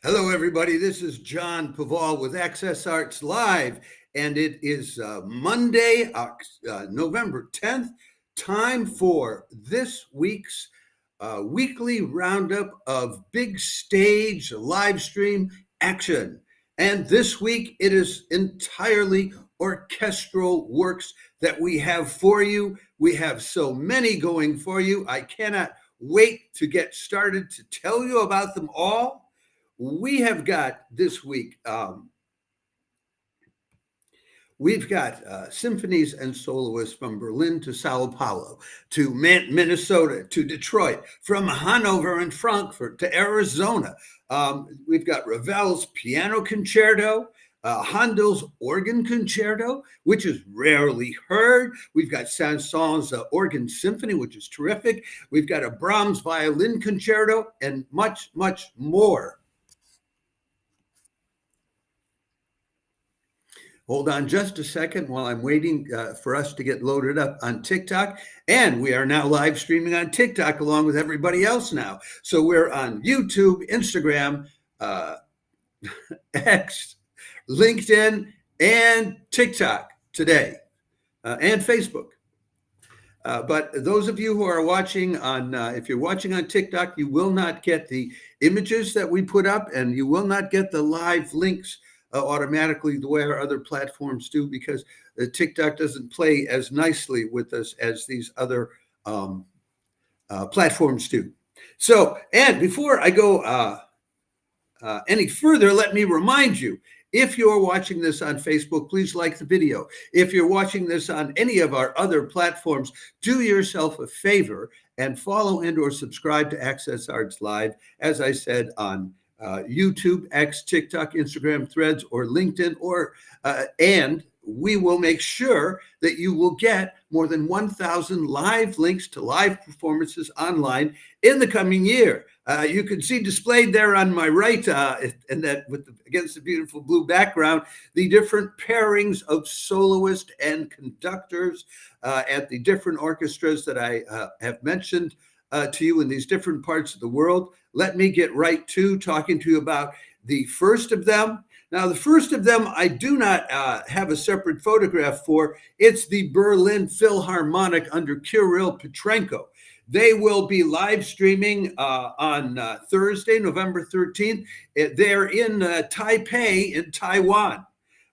Hello, everybody. This is John Paval with Access Arts Live, and it is Monday, November 10th, time for this week's weekly roundup of big stage live stream action. And this week, it is entirely orchestral works that we have for you. We have so many going for you. I cannot wait to get started to tell you about them all. We have got this week, we've got symphonies and soloists from Berlin to Sao Paulo, to Minnesota, to Detroit, from Hannover and Frankfurt to Arizona. We've got Ravel's piano concerto, Handel's organ concerto, which is rarely heard. We've got Saint-Saëns' organ symphony, which is terrific. We've got a Brahms violin concerto, and much, much more. Hold on just a second while I'm waiting for us to get loaded up on TikTok. And we are now live streaming on TikTok along with everybody else now. So we're on YouTube, Instagram, X, LinkedIn, and TikTok today, and Facebook. But those of you who are watching on, if you're watching on TikTok, you will not get the images that we put up, and you will not get the live links automatically the way our other platforms do, because TikTok doesn't play as nicely with us as these other platforms do. So, and before I go any further, let me remind you, if you're watching this on Facebook, please like the video. If you're watching this on any of our other platforms, do yourself a favor and follow and or subscribe to Access Arts Live, as I said, on YouTube, X, TikTok, Instagram, Threads, or LinkedIn, and we will make sure that you will get more than 1,000 live links to live performances online in the coming year. You can see displayed there on my right, and that against the beautiful blue background, the different pairings of soloists and conductors at the different orchestras that I have mentioned to you in these different parts of the world. Let me get right to talking to you about the first of them. Now, the first of them, I do not have a separate photograph for. It's the Berlin Philharmonic under Kirill Petrenko. They will be live streaming on Thursday, November 13th. They're in Taipei in Taiwan,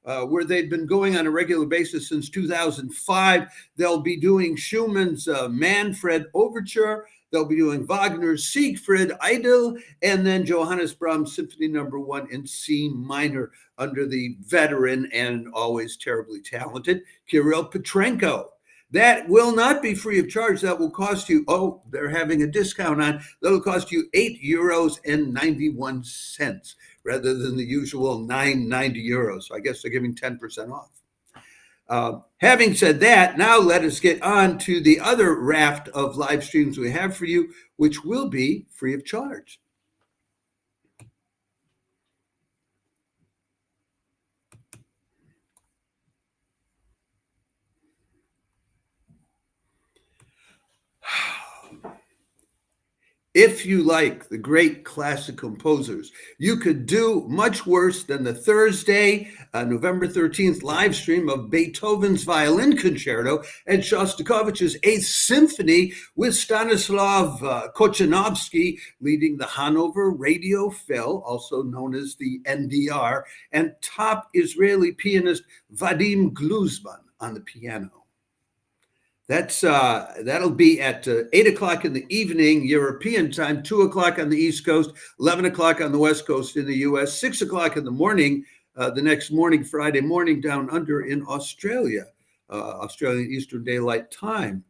where they've been going on a regular basis since 2005. They'll be doing Schumann's Manfred Overture. They'll be doing Wagner's Siegfried Idyll, and then Johannes Brahms Symphony No. 1 in C minor under the veteran and always terribly talented Kirill Petrenko. That will not be free of charge. That will cost you, they're having a discount on, that'll cost you €8.91 rather than the usual €9.90. So I guess they're giving 10% off. Having said that, now let us get on to the other raft of live streams we have for you, which will be free of charge. If you like the great classic composers, you could do much worse than the Thursday, November 13th live stream of Beethoven's Violin Concerto and Shostakovich's Eighth Symphony with Stanislav Kochanovsky leading the Hannover Radio Phil, also known as the NDR, and top Israeli pianist Vadim Gluzman on the piano. That'll be at 8 o'clock in the evening, European time, 2 o'clock on the East Coast, 11 o'clock on the West Coast in the U.S., 6 o'clock in the morning, the next morning, Friday morning, down under in Australia, Australian Eastern Daylight Time.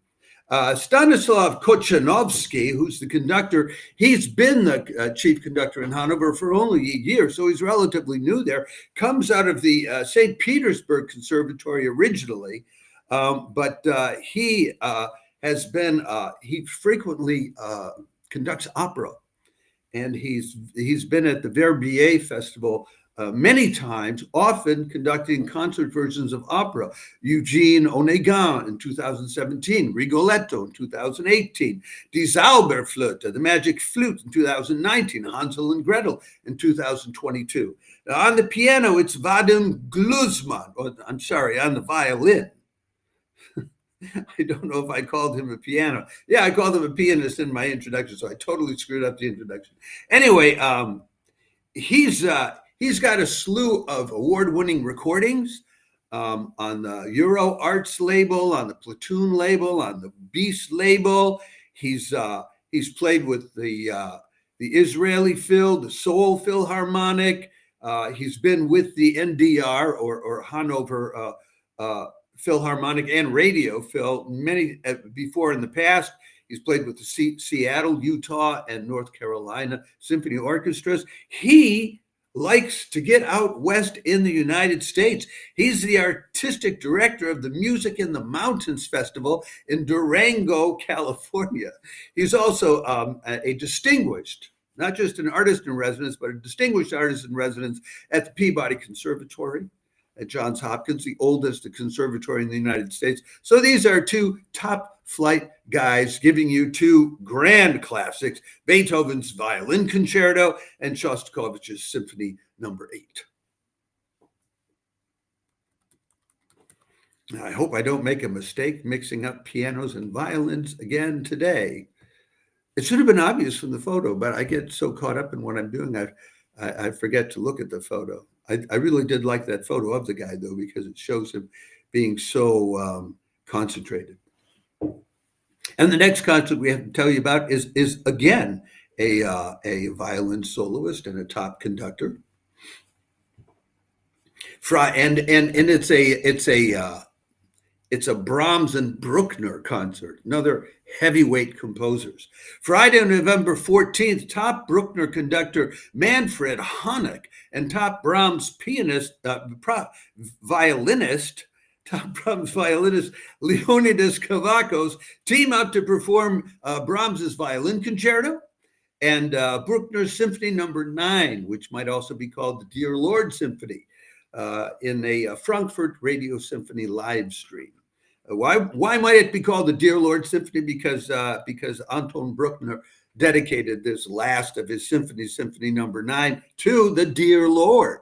Stanislav Kochanovsky, who's the conductor, he's been the chief conductor in Hannover for only a year, so he's relatively new there, comes out of the St. Petersburg Conservatory originally. But he has been, he frequently conducts opera. and he's been at the Verbier Festival many times, often conducting concert versions of opera. Eugene Onegin in 2017, Rigoletto in 2018, Die Zauberflöte, the Magic Flute in 2019, Hansel and Gretel in 2022. Now, on the piano, it's Vadim Gluzman, or I'm sorry, on the violin. I don't know if I called him a piano. Yeah, I called him a pianist in my introduction, so I totally screwed up the introduction. Anyway, he's got a slew of award-winning recordings on the Euro Arts label, on the Platoon label, on the Beast label. He's played with the Israeli Phil, the Seoul Philharmonic. He's been with the NDR or Hannover Philharmonic and Radio Phil many before in the past. He's played with the Seattle, Utah, and North Carolina Symphony Orchestras. He likes to get out west in the United States. He's the artistic director of the Music in the Mountains Festival in Durango, California. He's also a distinguished, not just an artist in residence, but a distinguished artist in residence at the Peabody Conservatory at Johns Hopkins, the oldest conservatory in the United States. So these are two top flight guys giving you two grand classics, Beethoven's Violin Concerto and Shostakovich's Symphony No. 8. I hope I don't make a mistake mixing up pianos and violins again today. It should have been obvious from the photo, but I get so caught up in what I'm doing, I forget to look at the photo. I really did like that photo of the guy, though, because it shows him being so concentrated. And the next concert we have to tell you about is again a violin soloist and a top conductor. And it's a Brahms and Bruckner concert, another heavyweight composers. Friday, November 14th, top Bruckner conductor Manfred Honeck and top Brahms violinist Leonidas Kavakos team up to perform Brahms's Violin Concerto and Bruckner's Symphony No. 9, which might also be called the Dear Lord Symphony, in a Frankfurt Radio Symphony live stream. Why might it be called the Dear Lord Symphony? Because Anton Bruckner dedicated this last of his symphonies, Symphony No. 9, to the Dear Lord.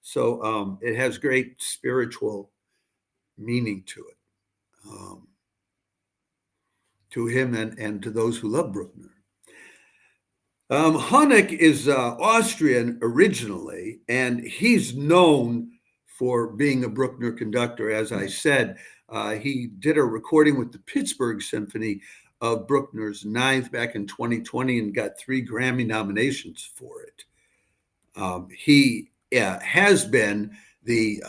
So it has great spiritual meaning to it, to him and to those who love Bruckner. Honeck is Austrian originally, and he's known for being a Bruckner conductor. As I said, he did a recording with the Pittsburgh Symphony of Bruckner's 9th back in 2020 and got 3 Grammy nominations for it. He has been the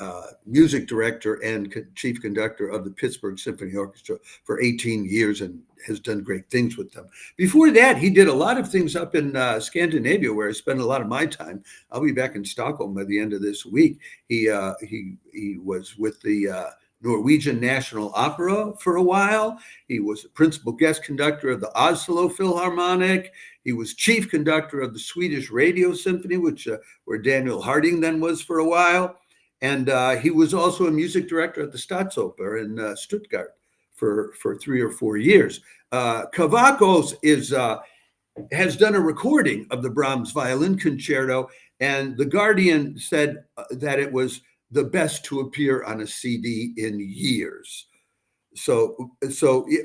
music director and chief conductor of the Pittsburgh Symphony Orchestra for 18 years and has done great things with them. Before that, he did a lot of things up in Scandinavia, where I spend a lot of my time. I'll be back in Stockholm by the end of this week. He was with the Norwegian National Opera for a while. He was a principal guest conductor of the Oslo Philharmonic. He was chief conductor of the Swedish Radio Symphony, where Daniel Harding then was for a while. And he was also a music director at the Staatsoper in Stuttgart for 3 or 4 years. Kavakos has done a recording of the Brahms Violin Concerto, and The Guardian said that it was the best to appear on a CD in years. So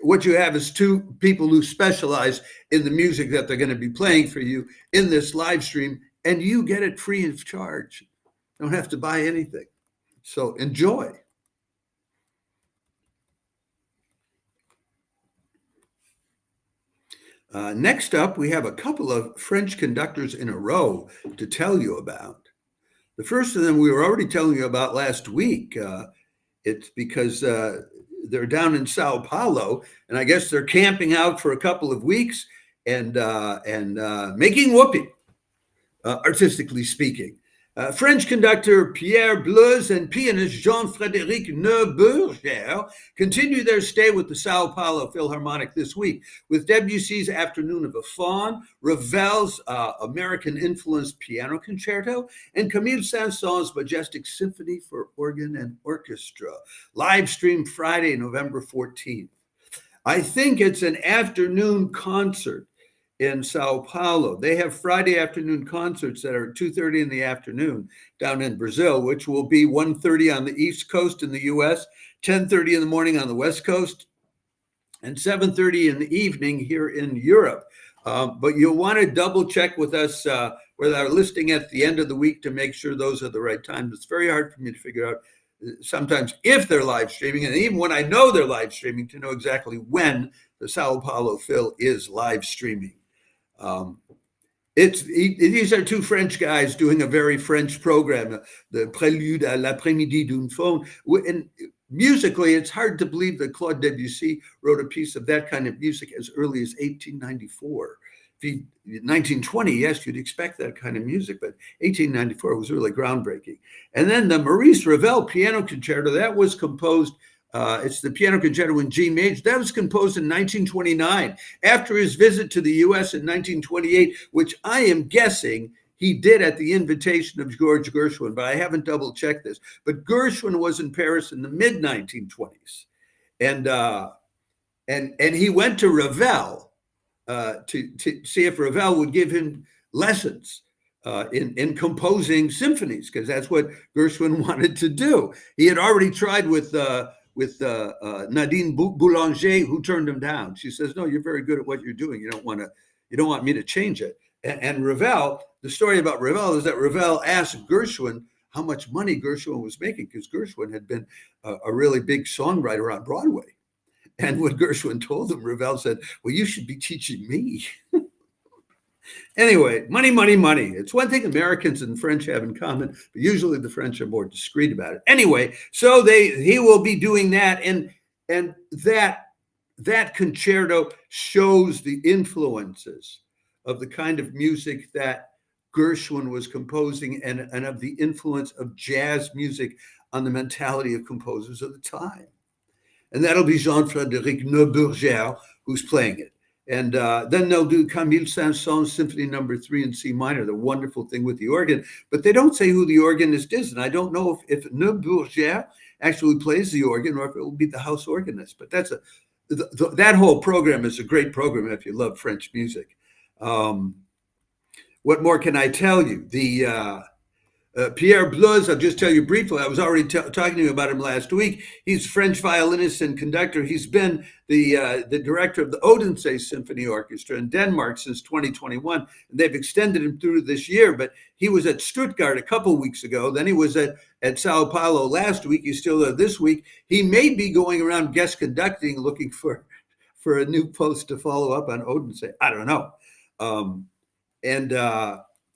what you have is 2 people who specialize in the music that they're going to be playing for you in this live stream, and you get it free of charge. Don't have to buy anything. So enjoy. Next up, we have a couple of French conductors in a row to tell you about. The first of them we were already telling you about last week. It's because they're down in Sao Paulo, and I guess they're camping out for a couple of weeks and making whoopee, artistically speaking. French conductor Pierre Bleuse and pianist Jean-Frédéric Neuberger continue their stay with the Sao Paulo Philharmonic this week with Debussy's Afternoon of a Faun, Ravel's American-influenced piano concerto, and Camille Saint-Saëns' majestic symphony for organ and orchestra. Live stream Friday, November 14th. I think it's an afternoon concert in Sao Paulo. They have Friday afternoon concerts that are 2:30 in the afternoon down in Brazil, which will be 1:30 on the East Coast in the US, 10:30 in the morning on the West Coast, and 7:30 in the evening here in Europe. But you'll want to double check with us with our listing at the end of the week to make sure those are the right times. It's very hard for me to figure out sometimes if they're live streaming, and even when I know they're live streaming, to know exactly when the Sao Paulo Phil is live streaming. These are two French guys doing a very French program, the Prélude à l'après-midi d'une faune. And musically, it's hard to believe that Claude Debussy wrote a piece of that kind of music as early as 1894. 1920, yes, you'd expect that kind of music, but 1894 was really groundbreaking. And then the Maurice Ravel Piano Concerto, that was composed it's the piano concerto in G major. That was composed in 1929 after his visit to the US in 1928, which I am guessing he did at the invitation of George Gershwin, but I haven't double checked this. But Gershwin was in Paris in the mid 1920s. And he went to Ravel to see if Ravel would give him lessons in composing symphonies, because that's what Gershwin wanted to do. He had already tried with Nadine Boulanger, who turned him down. She says, "No, you're very good at what you're doing. You don't want me to change it." And Ravel, the story about Ravel is that Ravel asked Gershwin how much money Gershwin was making, because Gershwin had been a really big songwriter on Broadway. And when Gershwin told him, Ravel said, "Well, you should be teaching me." Anyway, money, money, money. It's one thing Americans and French have in common, but usually the French are more discreet about it. Anyway, so he will be doing that, and that concerto shows the influences of the kind of music that Gershwin was composing, and of the influence of jazz music on the mentality of composers of the time. And that'll be Jean-Frédéric Neuberger who's playing it. And then they'll do Camille Saint-Saëns Symphony No. 3 in C minor, the wonderful thing with the organ. But they don't say who the organist is. And I don't know if Neuberger actually plays the organ or if it will be the house organist. But that whole program is a great program if you love French music. What more can I tell you? Pierre Bleuse, I'll just tell you briefly, I was already talking to you about him last week. He's French violinist and conductor. He's been the director of the Odense Symphony Orchestra in Denmark since 2021. And they've extended him through this year, but he was at Stuttgart a couple weeks ago. Then he was at Sao Paulo last week. He's still there this week. He may be going around guest conducting, looking for a new post to follow up on Odense. I don't know. And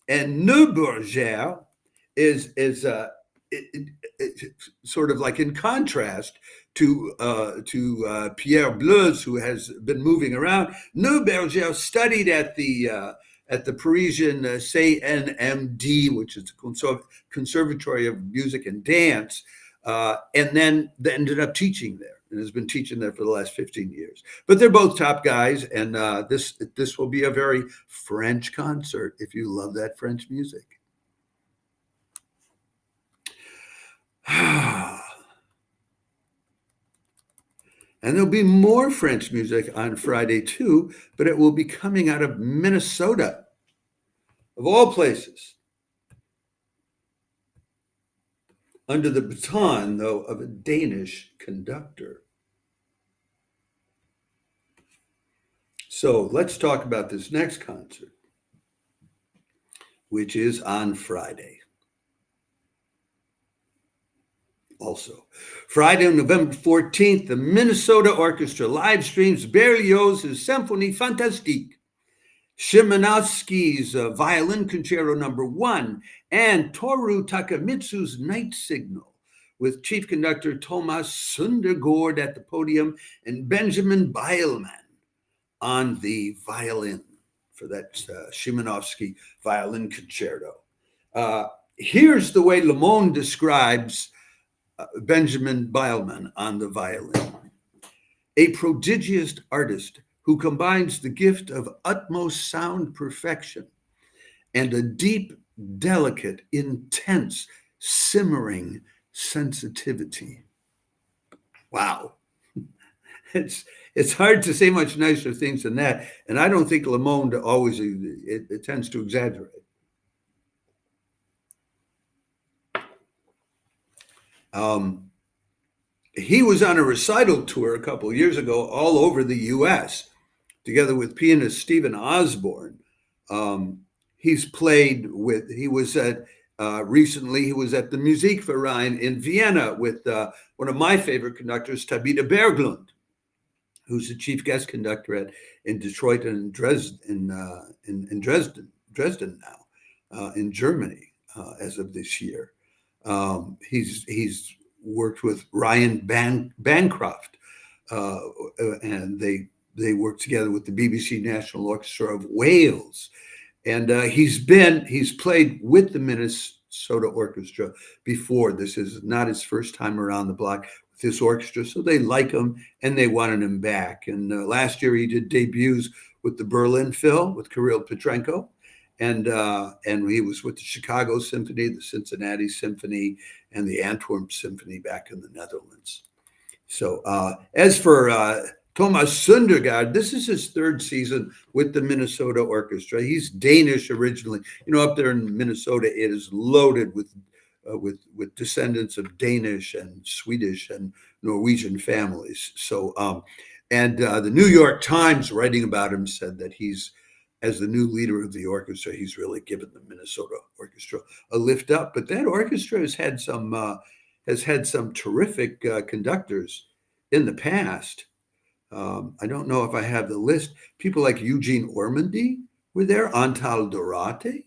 Neuberger is sort of like in contrast to Pierre Bleuse, who has been moving around. Neuberger studied at the Parisian CNMD, which is the Conservatory of Music and Dance, and then ended up teaching there, and has been teaching there for the last 15 years. But they're both top guys, and this will be a very French concert if you love that French music. And there'll be more French music on Friday too, but it will be coming out of Minnesota, of all places, under the baton, though, of a Danish conductor. So let's talk about this next concert, which is on Friday. Also, Friday, November 14th, the Minnesota Orchestra live streams Berlioz's Symphonie Fantastique, Szymanowski's Violin Concerto No. 1, and Toru Takemitsu's Night Signal, with chief conductor Thomas Søndergård at the podium and Benjamin Beilman on the violin for that Szymanowski Violin Concerto. Here's the way Le Monde describes Benjamin Beilman on the violin. A prodigious artist who combines the gift of utmost sound perfection and a deep, delicate, intense, simmering sensitivity. Wow. It's hard to say much nicer things than that. And I don't think Le Monde always, it tends to exaggerate. He was on a recital tour a couple of years ago all over the U.S. together with pianist Stephen Osborne. Recently he was at the Musikverein in Vienna with one of my favorite conductors, Tabitha Berglund, who's the chief guest conductor in Detroit and Dresden now, in Germany as of this year. He's worked with Ryan Bancroft, and they worked together with the BBC National Orchestra of Wales. And he's played with the Minnesota Orchestra before. This is not his first time around the block with this orchestra, so they like him and they wanted him back. And last year he did debuts with the Berlin Phil with Kirill Petrenko, and he was with the Chicago Symphony, the Cincinnati Symphony, and the Antwerp Symphony back in the Netherlands. So as for Thomas Søndergård, this is his third season with the Minnesota Orchestra. He's Danish originally. Up there in Minnesota, it is loaded with descendants of Danish and Swedish and Norwegian families. So, the New York Times, writing about him, said that as the new leader of the orchestra, he's really given the Minnesota Orchestra a lift up. But that orchestra has had some terrific conductors in the past. I don't know if I have the list. People like Eugene Ormandy were there, Antal Dorate,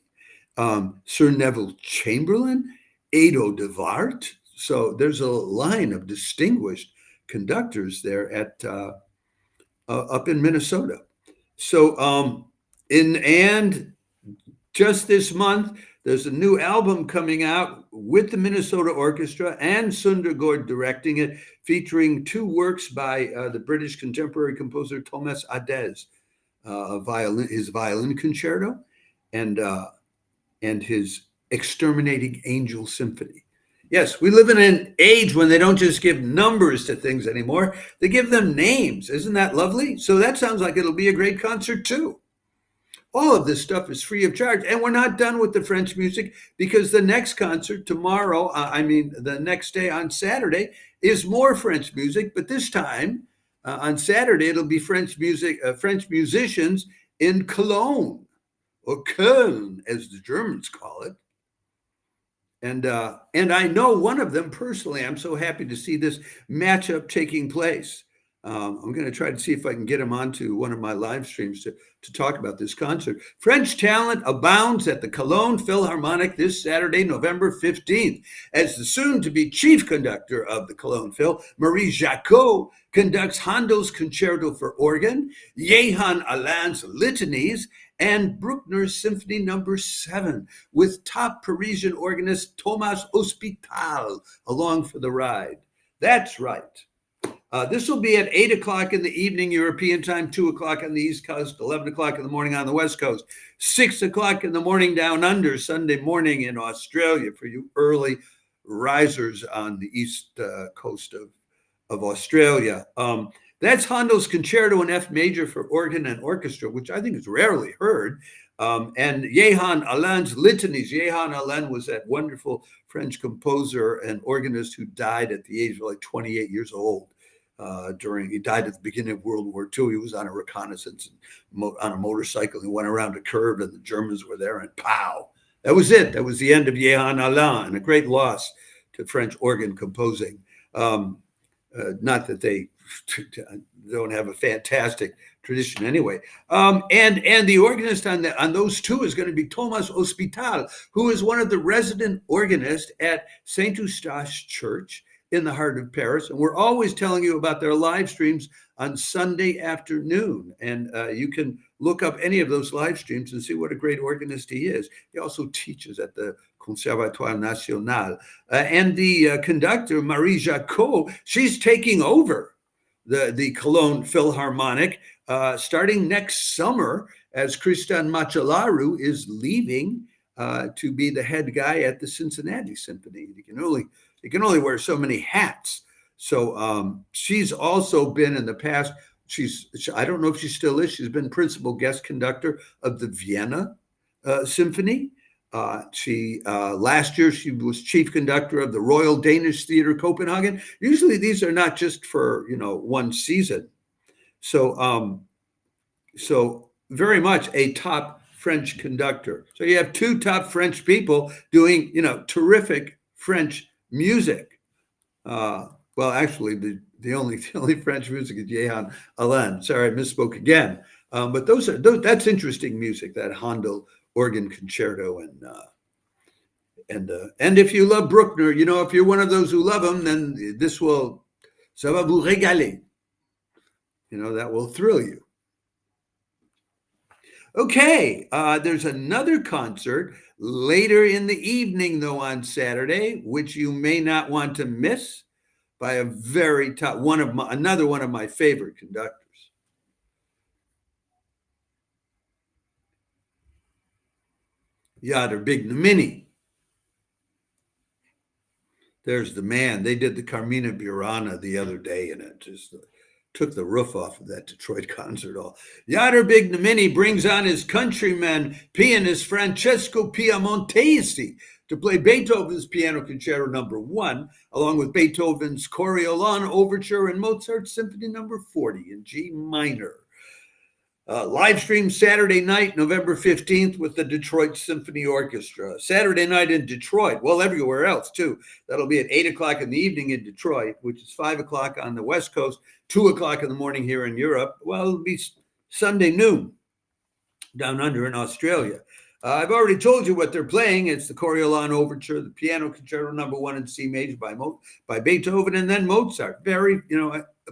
Sir Neville Chamberlain, Edo de Wart. So there's a line of distinguished conductors there at up in Minnesota. So and just this month, there's a new album coming out with the Minnesota Orchestra and Søndergård directing it, featuring two works by the British contemporary composer Thomas Adès, his violin concerto and his Exterminating Angel Symphony. Yes, we live in an age when they don't just give numbers to things anymore. They give them names. Isn't that lovely? So that sounds like it'll be a great concert too. All of this stuff is free of charge. And we're not done with the French music, because the next concert tomorrow, the next day on Saturday, is more French music. But this time on Saturday, it'll be French musicians in Cologne, or Köln, as the Germans call it. And I know one of them personally. I'm so happy to see this matchup taking place. I'm going to try to see if I can get him onto one of my live streams to talk about this concert. French talent abounds at the Cologne Philharmonic this Saturday, November 15th, as the soon-to-be chief conductor of the Cologne Phil, Marie Jacot, conducts Handel's Concerto for Organ, Jehan Alain's Litanies, and Bruckner's Symphony No. 7, with top Parisian organist Thomas Hospital along for the ride. That's right. This will be at 8 o'clock in the evening European time, 2 o'clock on the East Coast, 11 o'clock in the morning on the West Coast, 6 o'clock in the morning down under, Sunday morning in Australia for you early risers on the East Coast of Australia. That's Handel's Concerto in F major for organ and orchestra, which I think is rarely heard. And Jehan Alain's Litanies. Jehan Alain was that wonderful French composer and organist who died at the age of like 28 years old. He died at the beginning of World War II. He was on a reconnaissance on a motorcycle. He went around a curve and the Germans were there, and pow. That was it. That was the end of Jehan Alain, and a great loss to French organ composing. Not that they don't have a fantastic tradition anyway. And the organist on those two is going to be Thomas Hospital, who is one of the resident organists at Saint Eustache Church in the heart of Paris. And we're always telling you about their live streams on Sunday afternoon. And you can look up any of those live streams and see what a great organist he is. He also teaches at the Conservatoire National. And the conductor, Marie Jacot, she's taking over the Cologne Philharmonic starting next summer, as Christian Machalaru is leaving to be the head guy at the Cincinnati Symphony. He can only wear so many hats. So she's also been in the past. I don't know if she still is. She's been principal guest conductor of the Vienna Symphony. Last year she was chief conductor of the Royal Danish Theatre Copenhagen. Usually these are not just for one season. So very much a top French conductor. So you have two top French people doing terrific French music. Well, actually, the only French music is Jehan Alain. Sorry, I misspoke again. But that's interesting music, that Handel organ concerto, and if you love Bruckner, if you're one of those who love him, then ça va vous régaler. That will thrill you. Okay, there's another concert later in the evening, though, on Saturday, which you may not want to miss, by a very top another one of my favorite conductors. Yadr Bignomini. There's the man. They did the Carmina Burana the other day, and it just took the roof off of that Detroit concert hall. Yadr Bignomini brings on his countryman pianist Francesco Piemontesi to play Beethoven's Piano Concerto No. 1, along with Beethoven's Coriolan Overture and Mozart's Symphony No. 40 in G minor. Live stream Saturday night, November 15th, with the Detroit Symphony Orchestra. Saturday night in Detroit, well, everywhere else too. That'll be at 8 o'clock in the evening in Detroit, which is 5 o'clock on the West Coast, 2 o'clock in the morning here in Europe. Well, it'll be Sunday noon down under in Australia. I've already told you what they're playing. It's the Coriolan Overture, the Piano Concerto No. 1 in C major by Beethoven, and then Mozart. Very,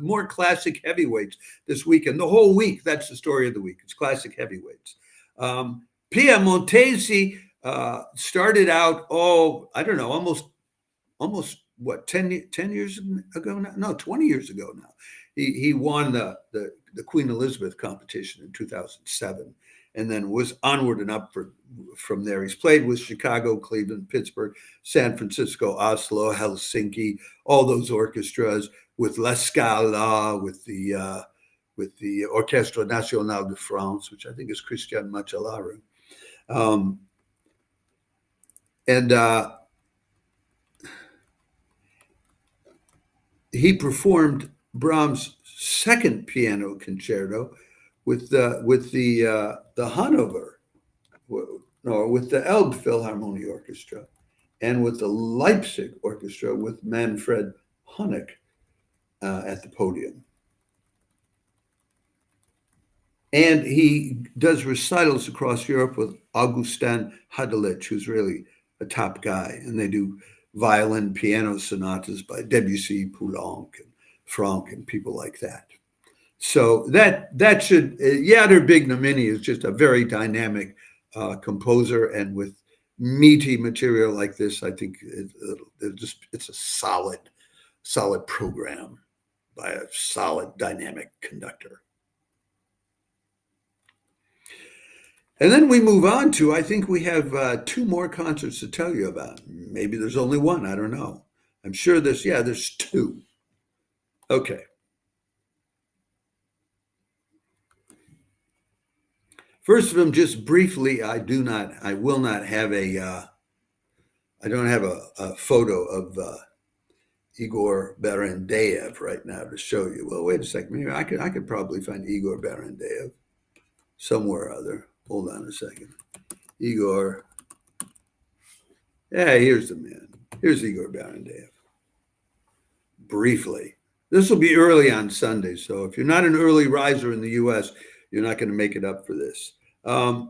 more classic heavyweights this weekend. The whole week, that's the story of the week. It's classic heavyweights. Piemontesi started out, almost what, 10 years ago now? No, 20 years ago now. He won the Queen Elizabeth competition in 2007. And then was onward and up from there. He's played with Chicago, Cleveland, Pittsburgh, San Francisco, Oslo, Helsinki, all those orchestras, with La Scala, with the Orchestra Nationale de France, which I think is Christian Machalaru. He performed Brahms' second piano concerto with the Hannover, with the Elbe Philharmonie Orchestra, and with the Leipzig Orchestra with Manfred Honeck at the podium. And he does recitals across Europe with Augustin Hadelich, who's really a top guy. And they do violin, piano sonatas by Debussy, Poulenc, and Franck, and people like that. So that should, Yadr Bignomini is just a very dynamic composer, and with meaty material like this, I think it's a solid program by a solid dynamic conductor. And then we move on to, I think we have 2 more concerts to tell you about. Maybe there's only one, I don't know. I'm sure there's 2. Okay. First of them, just briefly, I don't have a photo of Igor Barandayev right now to show you. Well, wait a second. Maybe I could probably find Igor Barandayev somewhere or other. Hold on a second. Igor. Yeah, here's the man. Here's Igor Barandayev. Briefly. This will be early on Sunday, so if you're not an early riser in the U.S., you're not going to make it up for this.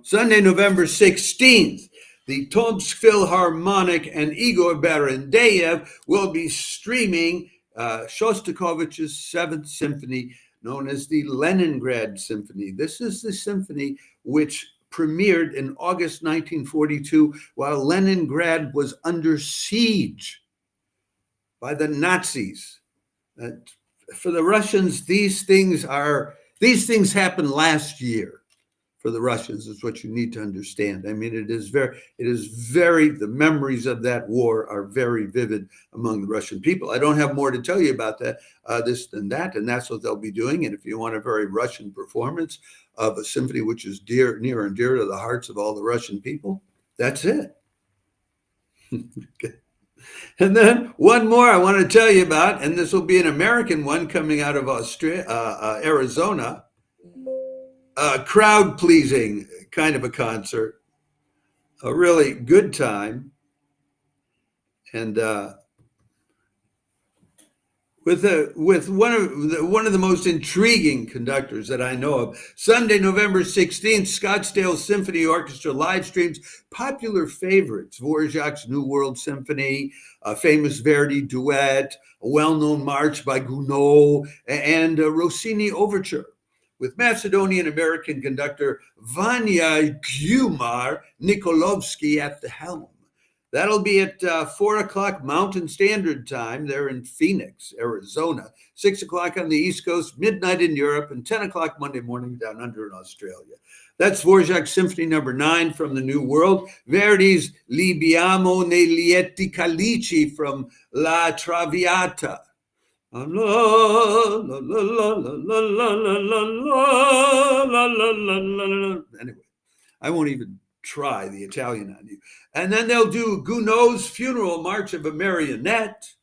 Sunday, November 16th, the Tomsk Philharmonic and Igor Barandayev will be streaming Shostakovich's 7th Symphony, known as the Leningrad Symphony. This is the symphony which premiered in August 1942 while Leningrad was under siege by the Nazis. For the Russians, these things happened last year. For the Russians, is what you need to understand. I mean, it is very, the memories of that war are very vivid among the Russian people. I don't have more to tell you about that, this than that, and that's what they'll be doing. And if you want a very Russian performance of a symphony, which is near and dear to the hearts of all the Russian people, that's it. Okay. And then one more I want to tell you about, and this will be an American one coming out of Arizona. Crowd-pleasing kind of a concert, a really good time, and with one of the most intriguing conductors that I know of. Sunday, November 16th, Scottsdale Symphony Orchestra live streams popular favorites: Dvorak's New World Symphony, a famous Verdi duet, a well-known march by Gounod, and a Rossini overture, with Macedonian-American conductor Vanya Gyumar Nikolovsky at the helm. That'll be at 4 o'clock Mountain Standard Time there in Phoenix, Arizona, 6 o'clock on the East Coast, midnight in Europe, and 10 o'clock Monday morning down under in Australia. That's Dvorak's Symphony No. 9 from the New World, Verdi's Libiamo nei lieti calici from La Traviata. Anyway, I won't even try the Italian on you. And then they'll do Gounod's Funeral March of a Marionette,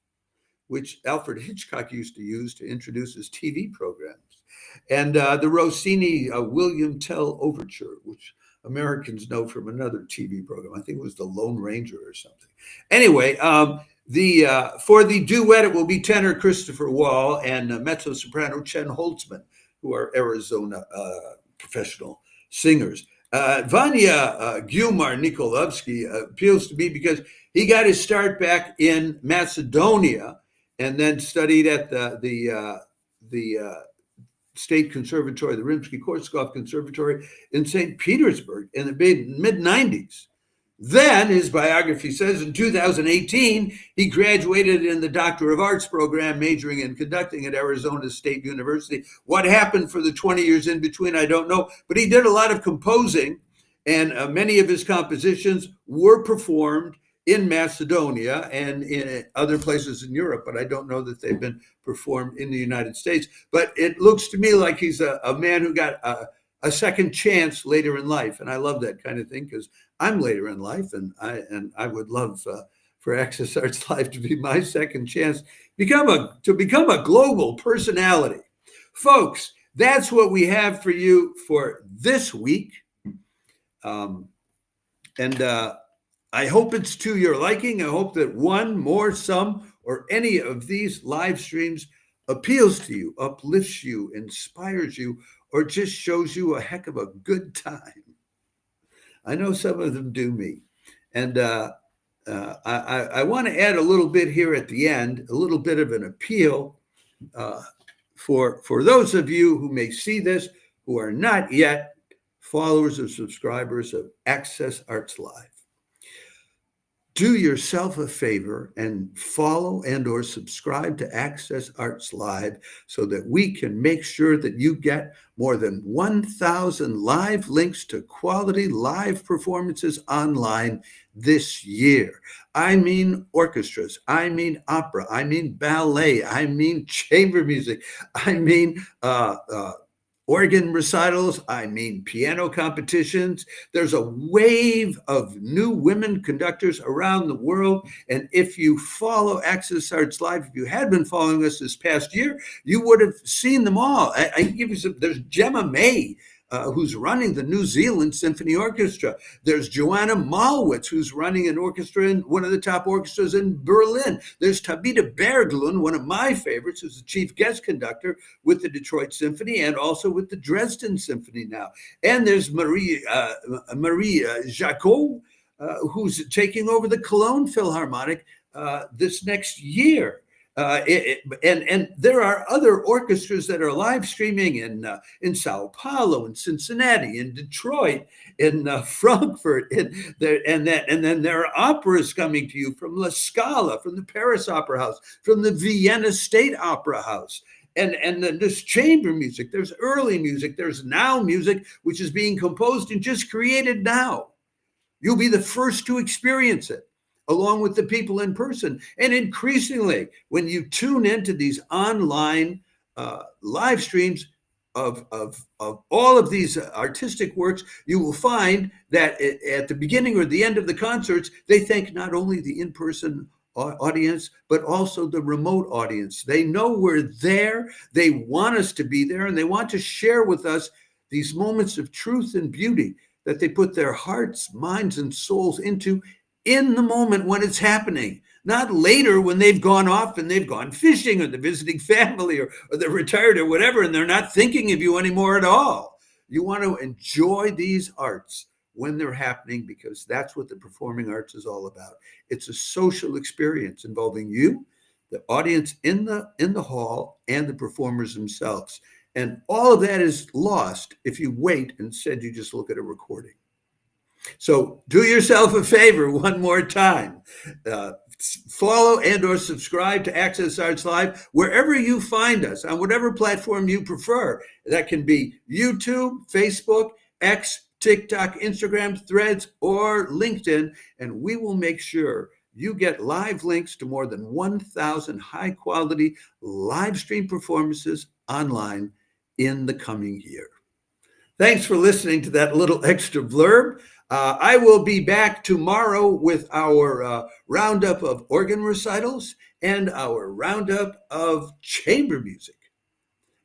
which Alfred Hitchcock used to use to introduce his TV programs, and the Rossini William Tell Overture, which Americans know from another TV program. I think it was The Lone Ranger or something. Anyway, for the duet, it will be tenor Christopher Wall and mezzo-soprano Chen Holtzman, who are Arizona professional singers. Vanya Gyumar Nikolovsky appeals to me because he got his start back in Macedonia and then studied at the State Conservatory, the Rimsky-Korsakov Conservatory in St. Petersburg in the mid-90s. Then, his biography says, in 2018, he graduated in the Doctor of Arts program, majoring in conducting at Arizona State University. What happened for the 20 years in between, I don't know. But he did a lot of composing, and many of his compositions were performed in Macedonia and in other places in Europe, but I don't know that they've been performed in the United States. But it looks to me like he's a man who got a second chance later in life, and I love that kind of thing because I'm later in life, and I would love for Access Arts Live to be my second chance to become a global personality. Folks, that's what we have for you for this week, and I hope it's to your liking. I hope that one, more, some, or any of these live streams appeals to you, uplifts you, inspires you, or just shows you a heck of a good time. I know some of them do me. And I want to add a little bit here at the end, a little bit of an appeal for those of you who may see this, who are not yet followers or subscribers of Access Arts Live. Do yourself a favor and follow and or subscribe to Access Arts Live so that we can make sure that you get more than 1,000 live links to quality live performances online this year. I mean orchestras, I mean opera, I mean ballet, I mean chamber music, I mean organ recitals, I mean piano competitions. There's a wave of new women conductors around the world. And if you follow Access Arts Live, if you had been following us this past year, you would have seen them all. I give you some. There's Gemma May, who's running the New Zealand Symphony Orchestra. There's Joanna Malwitz, who's running an orchestra in one of the top orchestras in Berlin. There's Tabita Berglund, one of my favorites, who's the chief guest conductor with the Detroit Symphony and also with the Dresden Symphony now. And there's Marie Jacot, who's taking over the Cologne Philharmonic this next year. And there are other orchestras that are live streaming in Sao Paulo, in Cincinnati, in Detroit, in Frankfurt, and then there are operas coming to you from La Scala, from the Paris Opera House, from the Vienna State Opera House. And then there's chamber music, there's early music, there's now music, which is being composed and just created now. You'll be the first to experience it, along with the people in person. And increasingly, when you tune into these online live streams of all of these artistic works, you will find that at the beginning or the end of the concerts, they thank not only the in-person audience, but also the remote audience. They know we're there, they want us to be there, and they want to share with us these moments of truth and beauty that they put their hearts, minds, and souls into in the moment when it's happening, not later when they've gone off and they've gone fishing or they're visiting family or they're retired or whatever, and they're not thinking of you anymore at all. You want to enjoy these arts when they're happening, because that's what the performing arts is all about. It's a social experience involving you, the audience in the hall, and the performers themselves. And all of that is lost if you wait and instead you just look at a recording. So do yourself a favor one more time. Follow and or subscribe to Access Arts Live wherever you find us, on whatever platform you prefer. That can be YouTube, Facebook, X, TikTok, Instagram, Threads, or LinkedIn, and we will make sure you get live links to more than 1,000 high-quality live stream performances online in the coming year. Thanks for listening to that little extra blurb. I will be back tomorrow with our roundup of organ recitals and our roundup of chamber music,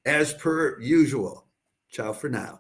as per usual. Ciao for now.